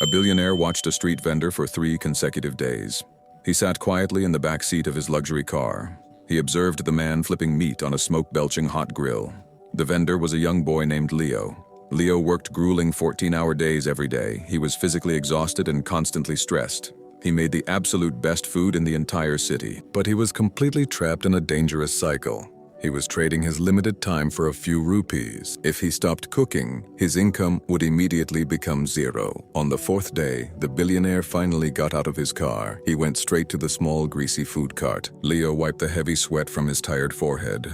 A billionaire watched a street vendor for 3 consecutive days. He sat quietly in the back seat of his luxury car. He observed the man flipping meat on a smoke-belching hot grill. The vendor was a young boy named Leo. Leo worked grueling 14-hour days every day. He was physically exhausted and constantly stressed. He made the absolute best food in the entire city, but he was completely trapped in a dangerous cycle. He was trading his limited time for a few rupees. If he stopped cooking, his income would immediately become zero. On the 4th day, the billionaire finally got out of his car. He went straight to the small, greasy food cart. Leo wiped the heavy sweat from his tired forehead.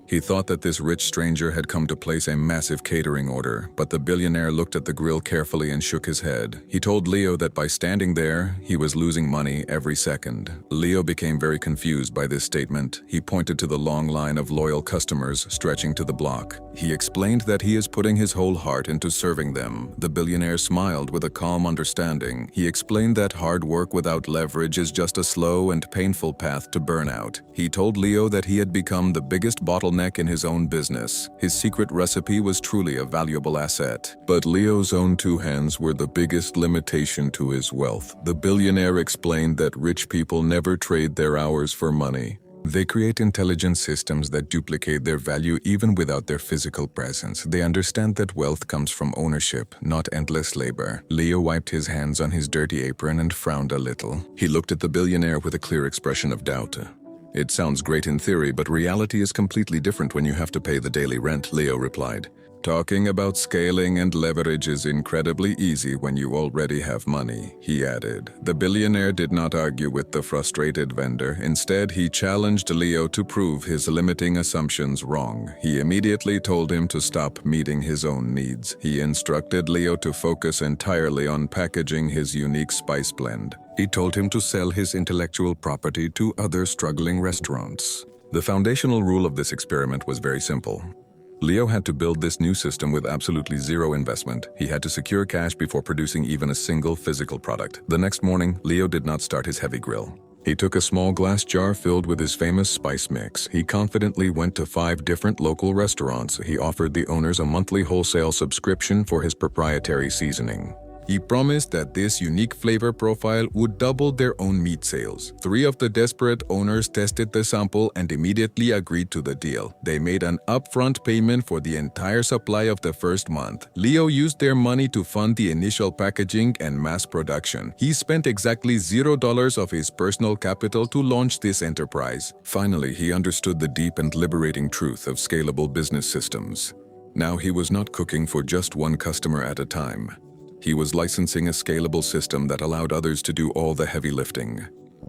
He thought that this rich stranger had come to place a massive catering order, but the billionaire looked at the grill carefully and shook his head. He told Leo that by standing there, he was losing money every second. Leo became very confused by this statement. He pointed to the long line of loyal customers stretching to the block. He explained that he is putting his whole heart into serving them. The billionaire smiled with a calm understanding. He explained that hard work without leverage is just a slow and painful path to burnout. He told Leo that he had become the biggest bottleneck in his own business. His secret recipe was truly a valuable asset. But Leo's own 2 hands were the biggest limitation to his wealth. The billionaire explained that rich people never trade their hours for money. They create intelligent systems that duplicate their value even without their physical presence. They understand that wealth comes from ownership, not endless labor. Leo wiped his hands on his dirty apron and frowned a little. He looked at the billionaire with a clear expression of doubt. "It sounds great in theory, but reality is completely different when you have to pay the daily rent," Leo replied. "Talking about scaling and leverage is incredibly easy when you already have money," he added. The billionaire did not argue with the frustrated vendor. Instead, he challenged Leo to prove his limiting assumptions wrong. He immediately told him to stop meeting his own needs. He instructed Leo to focus entirely on packaging his unique spice blend. He told him to sell his intellectual property to other struggling restaurants. The foundational rule of this experiment was very simple. Leo had to build this new system with absolutely zero investment. He had to secure cash before producing even a single physical product. The next morning, Leo did not start his heavy grill. He took a small glass jar filled with his famous spice mix. He confidently went to 5 different local restaurants. He offered the owners a monthly wholesale subscription for his proprietary seasoning. He promised that this unique flavor profile would double their own meat sales. 3 of the desperate owners tested the sample and immediately agreed to the deal. They made an upfront payment for the entire supply of the first month. Leo used their money to fund the initial packaging and mass production. He spent exactly $0 of his personal capital to launch this enterprise. Finally, he understood the deep and liberating truth of scalable business systems. Now he was not cooking for just one customer at a time. He was licensing a scalable system that allowed others to do all the heavy lifting.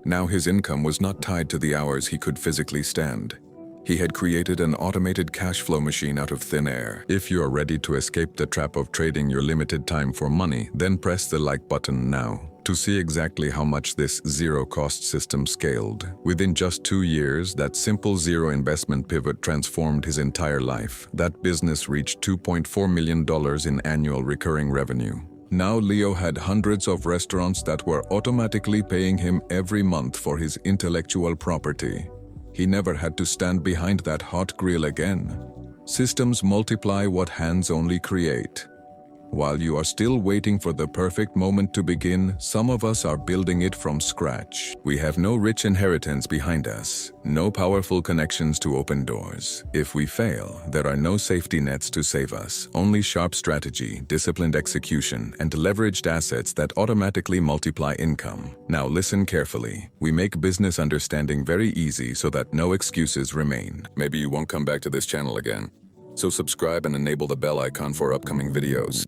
Now his income was not tied to the hours he could physically stand. He had created an automated cash flow machine out of thin air. If you are ready to escape the trap of trading your limited time for money, then press the like button now to see exactly how much this zero-cost system scaled. Within just 2 years, that simple zero-investment pivot transformed his entire life. That business reached $2.4 million in annual recurring revenue. Now Leo had hundreds of restaurants that were automatically paying him every month for his intellectual property. He never had to stand behind that hot grill again. Systems multiply what hands only create. While you are still waiting for the perfect moment to begin, some of us are building it from scratch. We have no rich inheritance behind us, no powerful connections to open doors. If we fail, there are no safety nets to save us, only sharp strategy, disciplined execution, and leveraged assets that automatically multiply income. Now listen carefully. We make business understanding very easy so that no excuses remain. Maybe you won't come back to this channel again. So subscribe and enable the bell icon for upcoming videos.